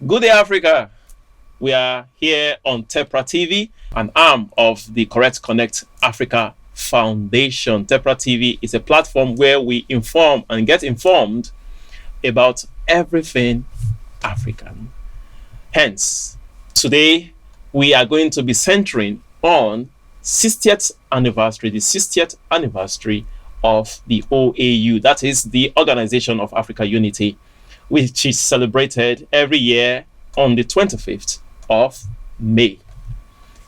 Good day, Africa. We are here on Tepra TV, an arm of the Correct Connect Africa Foundation. Tepra TV is a platform where we inform and get informed about everything African. Hence, today we are going to be centering on 60th anniversary, the 60th anniversary of the OAU, that is the Organization of Africa Unity, which is celebrated every year on the 25th of May.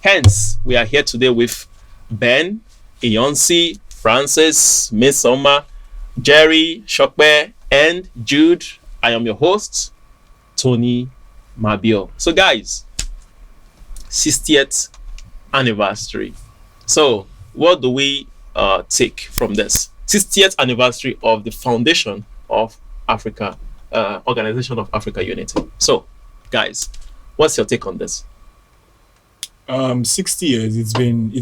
Hence, we are here today with Ben, Iyonsi, Francis, Miss Soma, Jerry, Shokbe, and Jude. I am your host, Tony Mabio. So guys, 60th anniversary. So what do we take from this? 60th anniversary of the foundation of Africa, Organization of Africa Unity. So guys, what's your take on this? 60 years. It's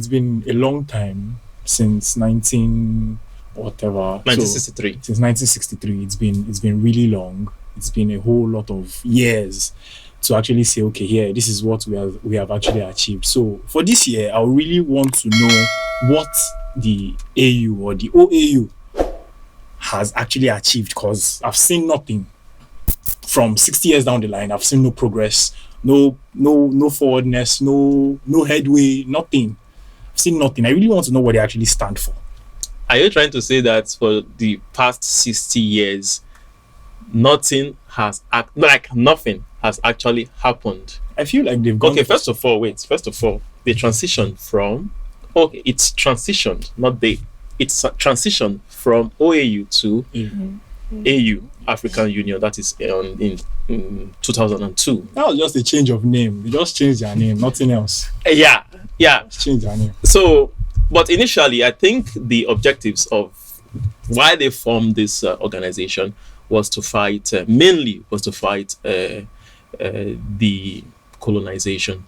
been a long time since 1963. Since 1963, it's been really long. It's been a whole lot of years to actually say, okay, here, this is what we have actually achieved. So for this year, I really want to know what the AU or the OAU has actually achieved, because I've seen nothing from 60 years down the line. I've seen no progress, no forwardness, no headway, nothing. I've seen nothing. I really want to know what they actually stand for. Are you trying to say that for the past 60 years, nothing has actually happened? I feel like they've gone. Okay, first of all, they transitioned from. Okay, it's transitioned, not they. It's transitioned from OAU to AU, African Union. That is in 2002. That was just a change of name. They just changed their name, nothing else. Yeah. Just changed their name. So, but initially, I think the objectives of why they formed this organization was to fight, mainly was to fight the colonization,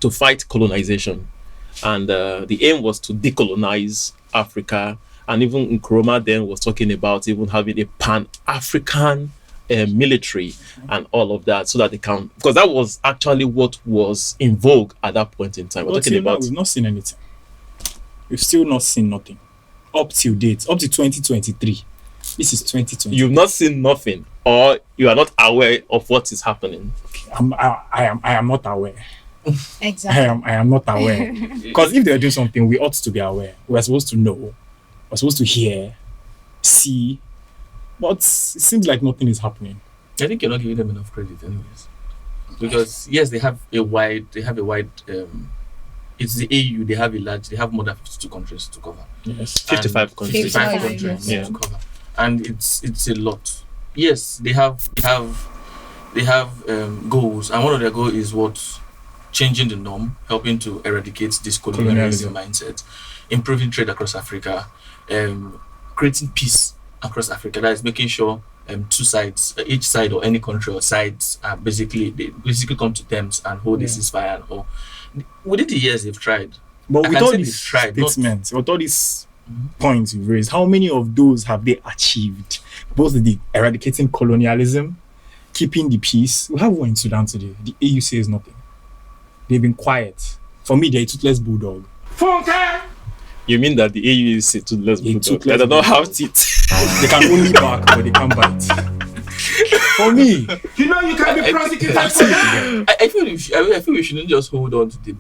and the aim was to decolonize Africa. And even Nkrumah then was talking about even having a pan-African military and all of that, so that they can, because that was actually what was in vogue at that point in time. We've not seen anything. We've still not seen nothing up till date, up to 2023. This is 2020. You've not seen nothing, or you are not aware of what is happening. I am not aware. Exactly. I am not aware. Because if they're doing something, we ought to be aware. We're supposed to know. We're supposed to hear, see, but it seems like nothing is happening. I think you're not giving them enough credit, anyways, because yes, they have a wide. It's the AU. They have more than 52 countries to cover. Yes, 55 countries. 55 countries to cover, and it's a lot. Yes, they have goals, and one of their goals is what? Changing the norm, helping to eradicate this colonialism mindset, improving trade across Africa, creating peace across Africa. That is making sure two sides, each side or any country or sides are basically come to terms and hold a ceasefire and all. Within the years they've tried. But with all these statements, with all these points you've raised, how many of those have they achieved? Both the eradicating colonialism, keeping the peace. We have one in Sudan today. The AU says nothing. They've been quiet. For me, they're a toothless bulldog. You mean that the AU is a toothless bulldog? They don't have teeth. They can only bark, but they can't bite. For me, you can be prosecuted. I feel we shouldn't just hold on to the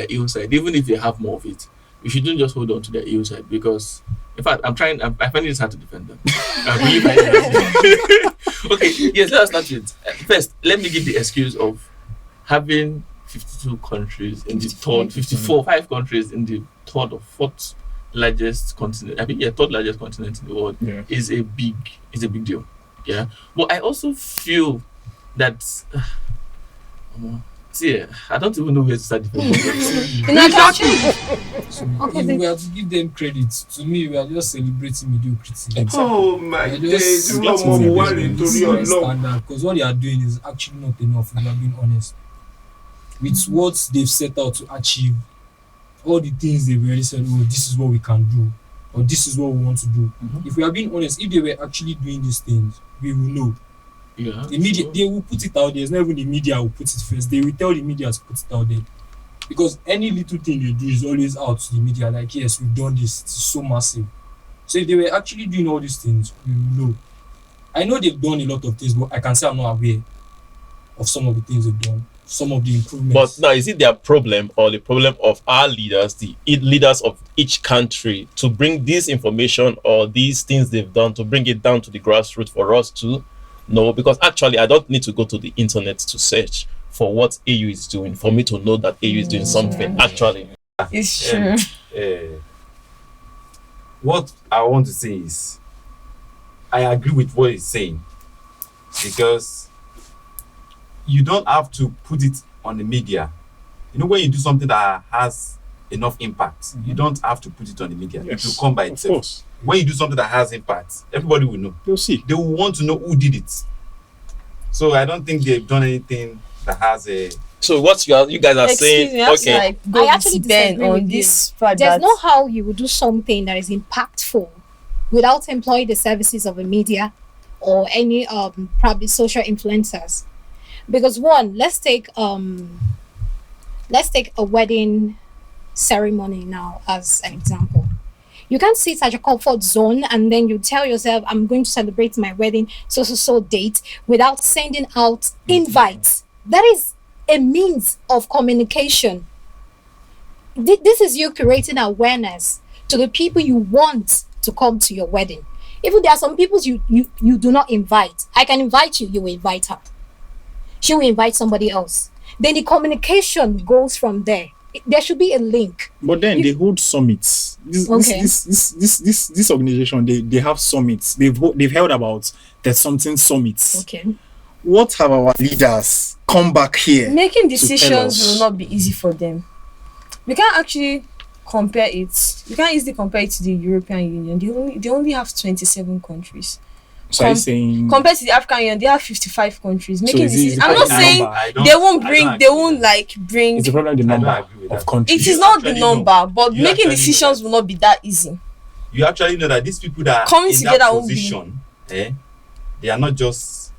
EU side, even if they have more of it. We shouldn't just hold on to the EU side, because, in fact, I find it hard to defend them. Okay, yes, let us start with first. Let me give the excuse of having 52 countries in the third, 5 countries in the third or fourth largest continent. I think third largest continent in the world is a big deal. Yeah, but I also feel that I don't even know where to start defending. If we have to give them credit, to me, we are just celebrating mediocrity. Exactly. Oh my days, because what they are doing is actually not enough, if we are being honest. With what they've set out to achieve, all the things they've already said, oh, this is what we can do, or this is what we want to do. If we are being honest, if they were actually doing these things, we will know. Yeah. The media, so- they will put it out there. It's not even the media who put it first. They will tell the media to put it out there. Because any little thing you do is always out to the media. Like, yes, we've done this. It's so massive. So if they were actually doing all these things, we will know. I know they've done a lot of things, but I can say I'm not aware of some of the things they've done, some of the improvements. But now, is it their problem or the problem of our leaders, the leaders of each country, to bring this information or these things they've done, to bring it down to the grassroots for us to know? Because actually, I don't need to go to the internet to search for what AU is doing for me to know that AU is doing something. Actually, It's true. What I want to say is, I agree with what he's saying, because you don't have to put it on the media. You know, when you do something that has enough impact, you don't have to put it on the media. Yes, it will come by of itself. course. When you do something that has impact, everybody will know. They'll see. They will want to know who did it. So I don't think they've done anything that has a. so what you guys are Excuse saying? me, I have to, Okay, like, go I actually with Ben disagree on with this fact There's that no how you would do something that is impactful without employing the services of a media or any probably social influencers. Because one, let's take a wedding ceremony now as an example. You can't sit at your comfort zone and then you tell yourself, I'm going to celebrate my wedding so date without sending out invites. That is a means of communication. This is you creating awareness to the people you want to come to your wedding. Even there are some people you do not invite. I can invite you, you will invite her. She will invite somebody else. Then the communication goes from there. There should be a link. But then they hold summits. This organization, they have summits. They've held about there's something summits. Okay. What have our leaders come back here? making tell decisions us. will not be easy for them. We can't actually compare it. You can't easily compare it to the European Union. They only have 27 countries. So are you saying Compared to the African Union, they have 55 countries making is it decisions. the I'm not problem saying number? I don't- they won't I bring. don't They agree won't with that. like bring. it's a problem the I don't number agree with of that. countries? It You is not the actually know- number, but you making actually know decisions that. will not be that easy. You actually know that these people that Coming are in together that won't be- position, they are not just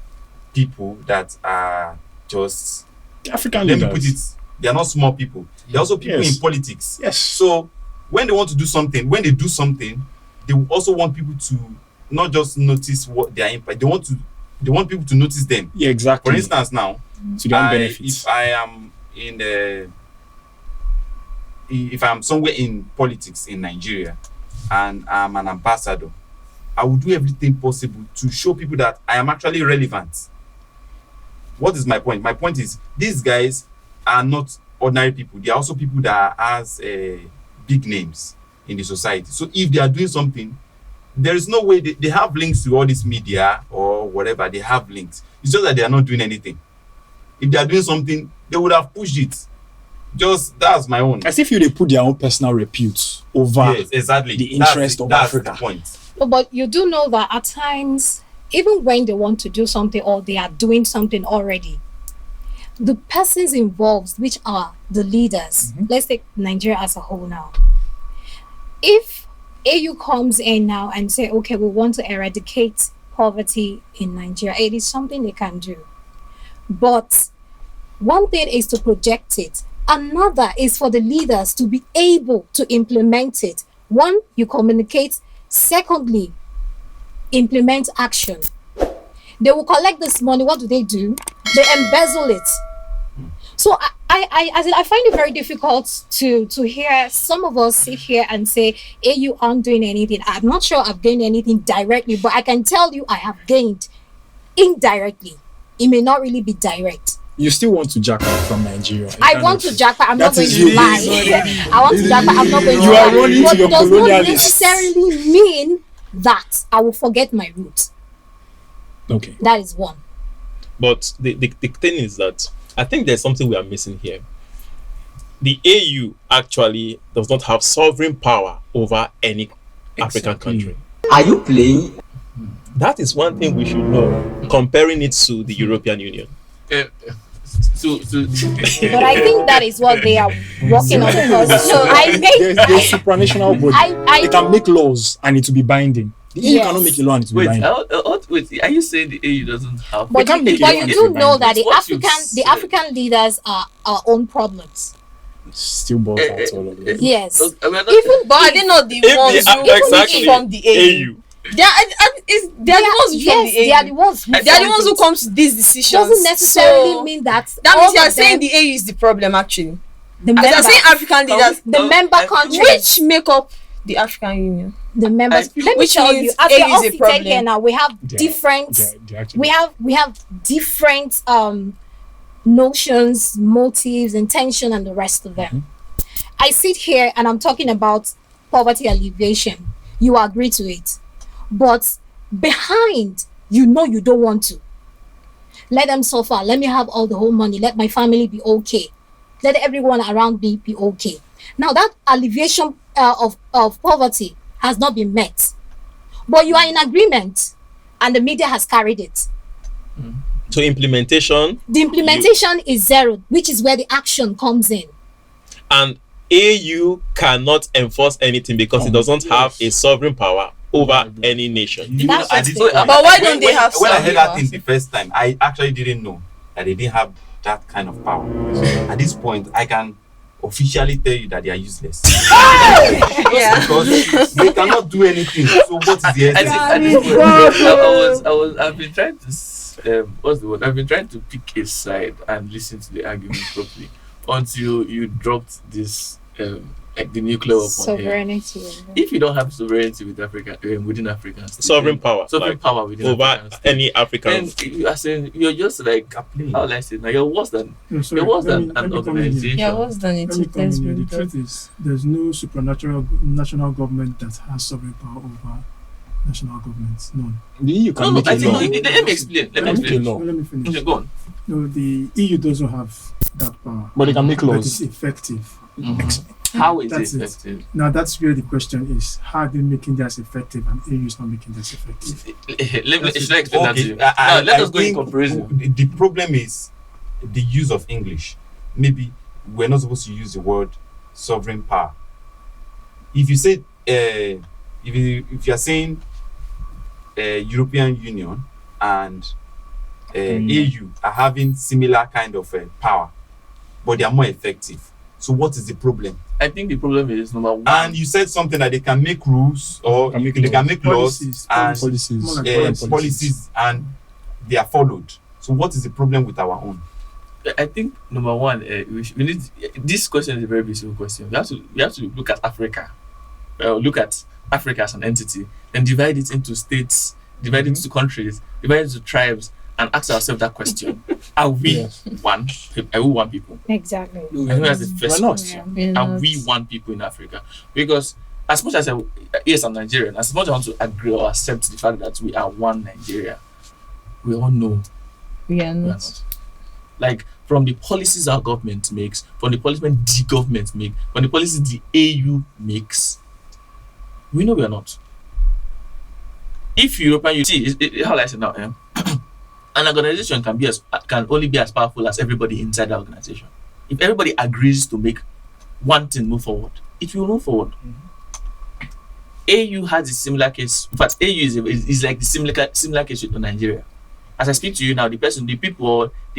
people that are just. African Let me leaders. put it. They are not small people. They're also people Yes. in politics. Yes. So when they want to do something, when they do something, they will also want people to not just notice what their impact. They want people to notice them. Yeah, exactly. For instance, now, to their own benefits. if I am if I'm somewhere in politics in Nigeria and I'm an ambassador, I will do everything possible to show people that I am actually relevant. What is my point? My point is these guys are not ordinary people. They are also people that has big names in the society. So if they are doing something, there is no way they have links to all this media or whatever. They have links. It's just that they are not doing anything. If they are doing something, they would have pushed it. Just that's my own. As if they put their own personal repute over Yes, exactly. the interest of that's Africa. the point. But you do know that at times, even when they want to do something or they are doing something already, the persons involved, which are the leaders, let's take Nigeria as a whole now. If AU comes in now and say, okay, we want to eradicate poverty in Nigeria, it is something they can do. But one thing is to project it. Another is for the leaders to be able to implement it. One, you communicate. Secondly, implement action. They will collect this money. What do? They embezzle it. So I find it very difficult to hear some of us sit here and say, hey, you aren't doing anything. I'm not sure I've gained anything directly, but I can tell you I have gained indirectly. It may not really be direct. You still want to jack out from Nigeria. I want to jackpot. I'm not That going is to you. lie. I want to jackpot. I'm not going to You lie. are running But to your it does not colonialists. necessarily mean that I will forget my roots. Okay. That is one. but the thing is that I think there's something we are missing here. The AU actually does not have sovereign power over any African Exactly. country. Are you playing? That is one thing we should know, comparing it to the European Union. So But I think that is what they are working on because so I There's made supranational body. I They can make laws and it will be binding. The EU Yes. cannot make a law and it will be wait, binding. wait, are you saying the AU doesn't have? But can't you, make but it you up. do know that the What you've the said. African leaders are our own problems. Still boils down to all of this. Yes. I mean, not- Even But are they not the If ones the- who exactly. from the AU? They are the ones who from yes, the they are the AU. ones who They are the fund ones who it. come to these decisions. Doesn't necessarily So, mean that that means all you are of saying them, the AU is the problem actually. the As members, I'm saying African leaders, the member I- countries, which make up the African Union. the members. I feel- Let me which tell you, means as we AU are all is a seated problem. here now, we have different. They're actually- We have different notions, motives, intention, and the rest of them. I sit here and I'm talking about poverty alleviation. You agree to it, but behind, you know, you don't want to. Let them suffer. Let me have all the whole money. Let my family be okay. Let everyone around me be okay. Now that alleviation of poverty has not been met, but you are in agreement, and the media has carried it. To implementation, The implementation is zero, which is where the action comes in. and AU cannot enforce anything because it doesn't have a sovereign power over any nation. You know, That's at just this it. point, But why don't they have when I some heard that power? thing the first time, I actually didn't know that they didn't have that kind of power. At this point, I can officially tell you that they are useless. Yeah. Because they cannot do anything. So what is the I think essence? at this point, I've been trying to, what's the word? I've been trying to pick a side and listen to the argument properly until you dropped this, like the nuclear weapon here. Sovereignty. If you don't have sovereignty with Africa, within African states, Sovereign power, sovereign like, power within over African states, any African. then you are saying you're just like, how will I say now? You're worse than you're worse than an organization. Yeah, what's done it? Let me come Let's in here. bring The it up. truth is, there's no supranational national government that has sovereign power over national governments. None. The EU No, can no, make I a think law. no, let me explain. Let me Can make a explain. law. Let me finish. Okay, go on. No, the EU doesn't have that power. But they can make But laws. it's effective. How is That's it it. effective? Now that's where the question is: how are they making theirs effective, and EU is not making theirs effective? Should I explain that to you? Okay, Now, let I us go in think comparison. The problem is the use of English. Maybe we're not supposed to use the word sovereign power. If you say, if you are saying European Union and EU are having similar kind of power, but they are more effective. So what is the problem? I think the problem is number one. And you said something that they can make rules or Can make they can laws. make laws Policies, and Policies. More like Foreign policies and they are followed. So what is the problem with our own? I think number one, we need this question is a very basic question. We have to look at Africa, look at Africa as an entity, and divide it into states, divide it into countries, divide it into tribes, and ask ourselves that question: Are we Yes. one? Are we one people? Exactly. I think that's the first Why not? question. We're Are not- we one people in Africa? Because as much as yes, I'm Nigerian, as much as I want to agree or accept the fact that we are one Nigeria, we all know We are we are not. not. Like from the policies our government makes, from the policies the government make, from the policies the AU makes, we know we are not. If European Union, how I say now, an organization can only be as powerful as everybody inside the organization. If everybody agrees to make one thing move forward, it will move forward. AU has a similar case. In fact, AU is like the similar case with Nigeria. As I speak to you now, the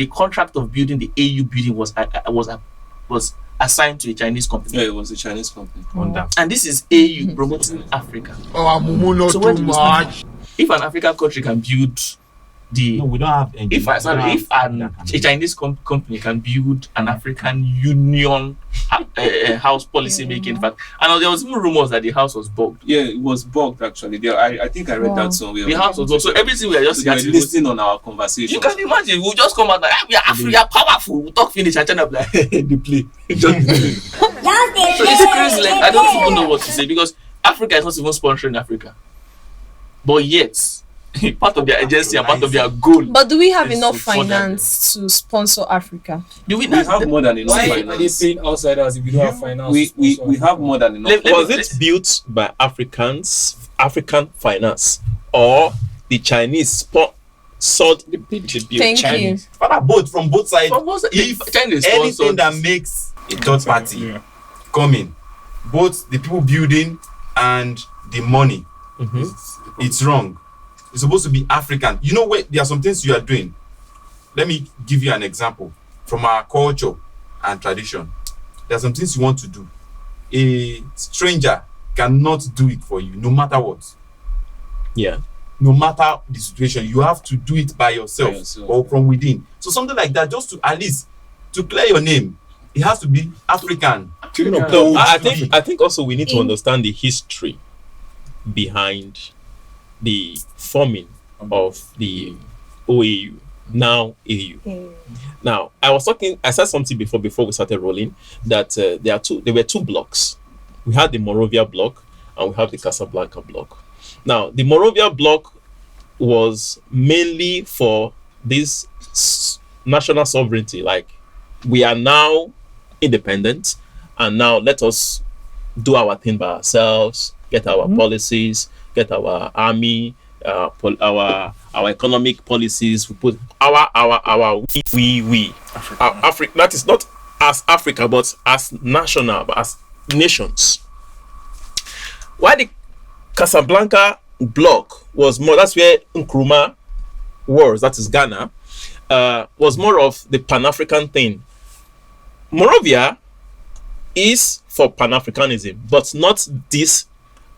contract of building the AU building was assigned to a Chinese company. Yeah, it was a Chinese company. And this is AU promoting Africa. So where do we stand? If an African country can build No, we don't have if a Chinese company can build an African Union house policy making, in fact, and there was even rumors that the house was bugged. Yeah, it was bugged actually. I think I read that somewhere. The house was bugged, so everything we are just they were getting. listening on our conversation. You can imagine, we'll just come out like, we are powerful. We'll talk finish and turn up like the play. Just the play. So it's crazy. Like I don't even know what to say because Africa is not even sponsoring Africa, but yet part of their agency and part of their goal. But do we have is enough to further finance to sponsor Africa? Do we We have more than enough Why are they finance. paying outsiders if we don't have finance? We have more than enough. Was it built by African finance, or the Chinese sponsored the build? Thank you. Father, both from both sides. If China Anything that makes a third party come in, both the people building and the money, it's wrong. It's supposed to be African. You know what? There are some things you are doing. Let me give you an example from our culture and tradition. There are some things you want to do. A stranger cannot do it for you, no matter what. Yeah. No matter the situation, you have to do it by yourself, or from within. So something like that, just to at least to clear your name, it has to be African. No, I think also we need to understand the history behind the forming of the OAU, now AU. Now, I said something before we started rolling, that there were two blocks. We had the Monrovia block and we have the Casablanca block. Now, the Monrovia block was mainly for this national sovereignty, like we are now independent and now let us do our thing by ourselves, get our policies, get our army, our economic policies. We put our we Africa. That is not as Africa, but as national, but as nations. Why the Casablanca block was more, that's where Nkrumah was, that is Ghana, was more of the Pan-African thing. Monrovia is for Pan-Africanism, but not this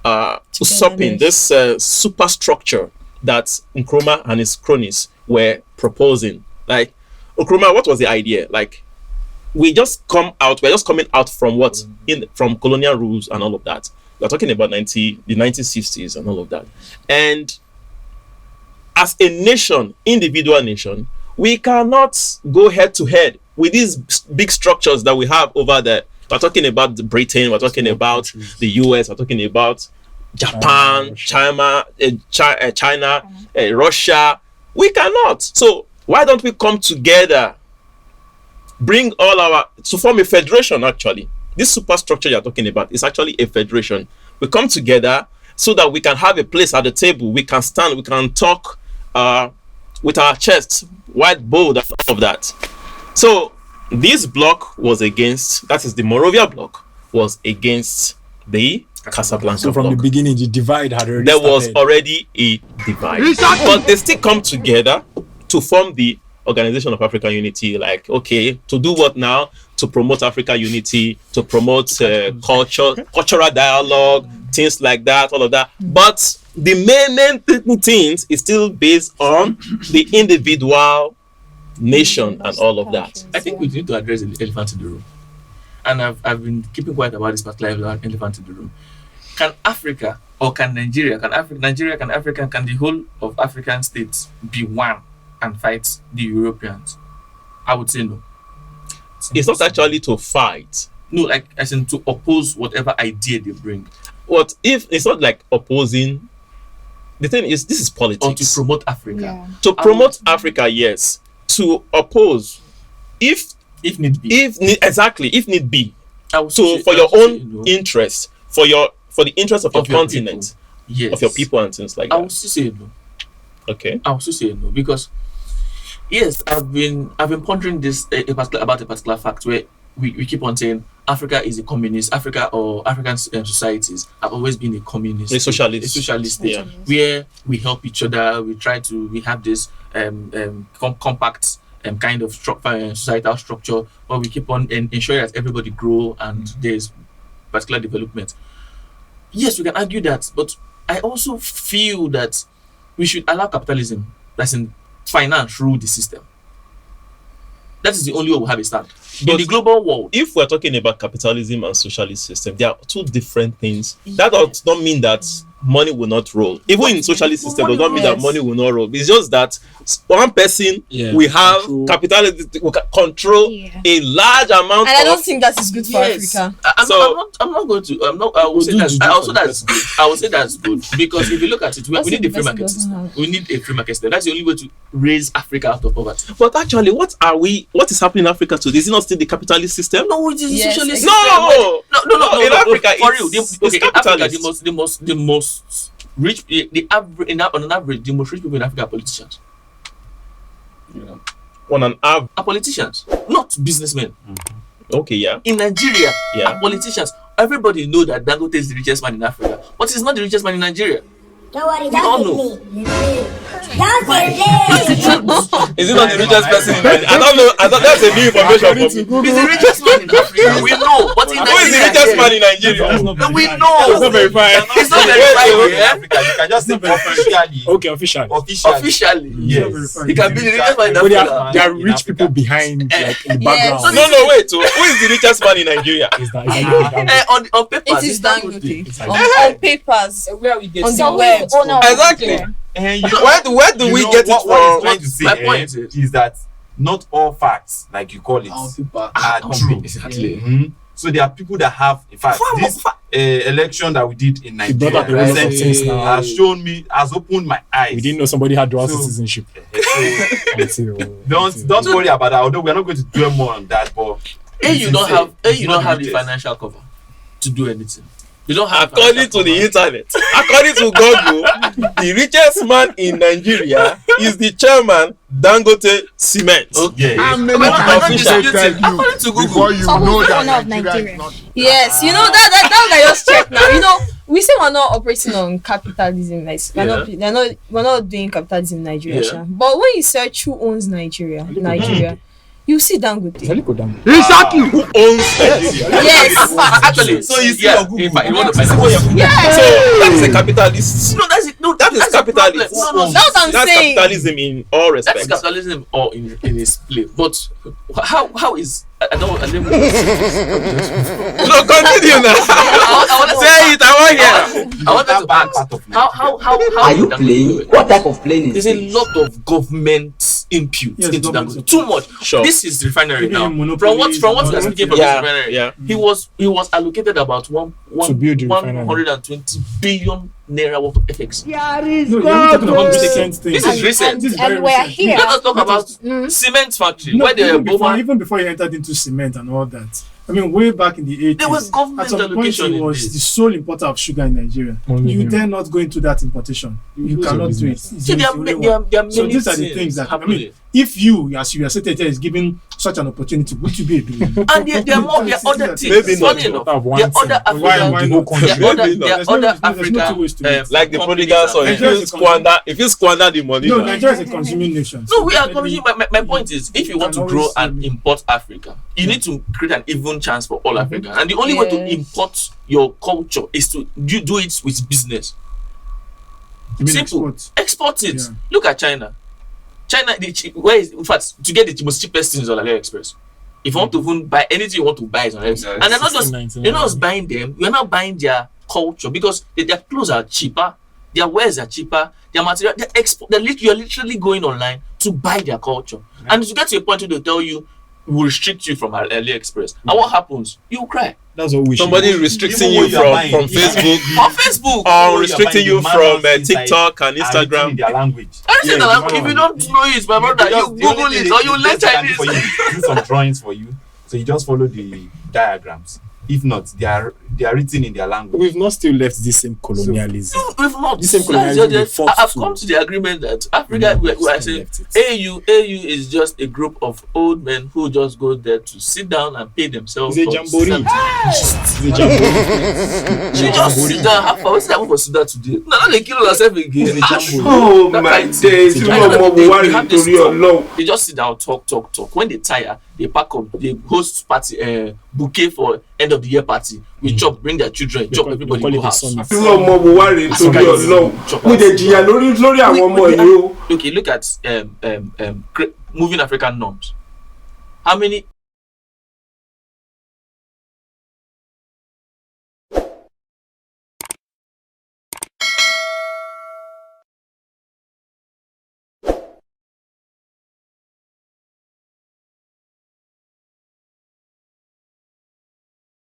usurping, this superstructure that Nkrumah and his cronies were proposing. Like, Nkrumah, what was the idea? Like, we're just coming out from what? From colonial rules and all of that. We're talking about the 1960s and all of that. And as a nation, individual nation, we cannot go head to head with these big structures that we have over there. We're talking about Britain, we're talking about the US, we're talking about Japan, China, Russia. We cannot. So why don't we come together, bring all to form a federation? Actually, this superstructure you're talking about is actually a federation. We come together so that we can have a place at the table. We can stand, we can talk with our chests wide, bold, and all of that. So this block was against, that is the Monrovia block, was against the Casablanca So from block. the beginning, the divide had already There started. was already a divide. But they still come together to form the Organization of African Unity. Like, okay, to do what now? To promote African unity, to promote cultural dialogue, things like that, all of that. But the main things is still based on the individual nation and all of that. I think we need to address the elephant in the room. And I've been keeping quiet about this particular elephant in the room. Can Africa, or can Nigeria, can the whole of African states be one and fight the Europeans? I would say no. It's not actually to fight. No, like as in to oppose whatever idea they bring. What if it's not like opposing? The thing is, this is politics. Or to promote Africa. Yeah. To promote Africa, yes. To oppose, if need be. Exactly, if need be. So for your own interest, for the interest of your continent, yes, of your people and things like that. I would still say no. Okay. I would still say no, because yes, I've been pondering this about a particular fact where we keep on saying Africa is a communist. Africa or African societies have always been a communist, a socialist state, where we help each other. We have this compact kind of societal structure where we keep on ensuring that everybody grow and there's particular development. Yes, we can argue that, but I also feel that we should allow capitalism, that's in finance, rule the system. That is the only way we have a stand. In the global world, if we're talking about capitalism and socialist system, they are two different things. That does not mean that money will not roll. Even in socialist system, does not mean that money will not roll. It's just that one person we have capitalism will control a large amount. And I don't think that is good for Africa. I'm not going to. I will say that's good. I will say that's good, because if you look at it, we need a free market system. We need a free market system. That's the only way to raise Africa out of poverty. But actually, what is happening in Africa today? Is it not still the capitalist system? No, it is the socialist system. No. In Africa, for real, it's capitalist. In Africa, the most rich, on an average, the most rich people in Africa are politicians. Yeah. On an average, are politicians, not businessmen. Okay, yeah. In Nigeria, are politicians. Everybody know that Dangote is the richest man in Africa, but he's not the richest man in Nigeria. Don't worry, We all don't know. give me. Don't Is it not the richest person in Nigeria? I don't know. I thought that's a new information for me. He's the richest man in Africa. We know, but in Who is the Nigeria, richest man in Nigeria? we It's know. not verified. It's not In verified. Africa, you can just say officially. Okay, official. Officially, Yes. he can be the richest man in But Africa. there are in rich Africa. people behind, like in the Yes. background. No, wait. So who is the richest man in Nigeria? Is that On paper, It is Dangote. On papers. Where we get On the So who web. is the owner of Exactly. Nigeria? And Where do we get it what from? he's trying to say My point is that not all facts, like you call it, on paper. are true. Exactly. Mhm. So there are people that have, in fact, this election that we did in He brought up a Nigeria lot of recently things now. has opened my eyes. We didn't know somebody had dual So- citizenship. So, don't worry about that. Although we're not going to dwell more on that, but You don't have the richest. financial cover to do anything. You don't have According to the internet, according to Google, the richest man in Nigeria is the chairman Dangote Cement. Okay. Yeah. How many We're not people should disputing. tell you According to Google. before you So who's know the that owner of Nigeria Nigeria? is not? Yes, you know that I just checked now. You know, we say we're not operating on capitalism, like we're not doing capitalism in Nigeria. Yeah. Sha. But when you search who owns Nigeria, you see Dangote. Exactly. Who owns Nigeria? Yes. Actually, So you see yeah, on Google. if I want to You find see what out. Yes. So that is a capitalist. No, that's it. No, That is that's the problem. capitalism. No, That's what I'm That's saying. capitalism in all that's respects. capitalism or in its place. But how is I don't No, continue now. I want to Say it. I want to hear. I wanted That to bad ask part of how Are you Dangote playing? do it? What type of playing is There's a this? lot of government input Yes, into government Dangote. Too much. Sure. This is refinery Maybe now. monopolies From what and we are all speaking that. from Yeah, this refinery, yeah. he was allocated about To build the refinery. 120 billion naira worth of FX. No, you're talking about recent things. This is recent. This is very And we're recent. here. Let us talk about Mm. cement factory No, where they even before you entered into cement and all that. I mean, way back in the 80s, There was government at some point allocation he in was this. the sole importer of sugar in Nigeria. Only You him. dare not go into that importation. You It's a cannot do it. business. It's See, there the are only there one. are- there are So many these are the things that I happening. mean. If you, as you are sitting there, is given such an opportunity, would you be doing? And there are more. There are other things. Maybe not. Funny enough, Have one there are other thing. Why African. not? The whole country. There are other. Maybe not. There are There's no- other there's no two ways to African. it. Like the prodigal son. Nigeria is a If you squander the money, No, now, Nigeria is a consuming nation. No, we are definitely- coming. My point is, if you want to can grow always and say- import Africa, you need to create an even chance for all Africans. And the only way to Yes. import your culture is to do it with business. You mean Simple. export? Export it. Yeah. Look at China. China, where is in fact to get the most cheapest things on AliExpress. If you want to even buy anything you want to buy is on AliExpress. And they're not just you're not just buying them, you're not buying their culture because their clothes are cheaper, their wares are cheaper, their material, you're literally going online to buy their culture. And to get to a point where they'll tell you, will restrict you from AliExpress. And what happens? You cry. That's what we should. somebody restricting Even you when you are from buying, Facebook, On Facebook. or When restricting you're you buying from the manuals TikTok and inside are written in Instagram. their language. I say Yeah, that the if you manual. don't know it, my brother, you The only Google thing it or you they learn just can do Chinese. for you, do some drawings for you. So you just follow the diagrams. If not, they are written in their language. We've not still left this same colonialism. We've not. This same colonialism they fought I've to- come to the agreement that Africa, we are saying AU is just a group of old men who just go there to sit down and pay themselves. It's a for jamboree. something. It's a jamboree. She just sit down. How far? What's that for Sudan today? No, not they kill herself again. Oh That my kind. days! I You know know that they more have this worry talk. alone. They just sit down, talk. When they tire, they pack up, they host party, bouquet for end of the year party. We chop, bring their children, chop, everybody call it go a house. summit. Irú ọmọ wo wá rèé torí Ọlọ́run? Mo dẹ̀ jìyà lórí àwọn ọmọ yìí o. Okay, look at moving African norms. How many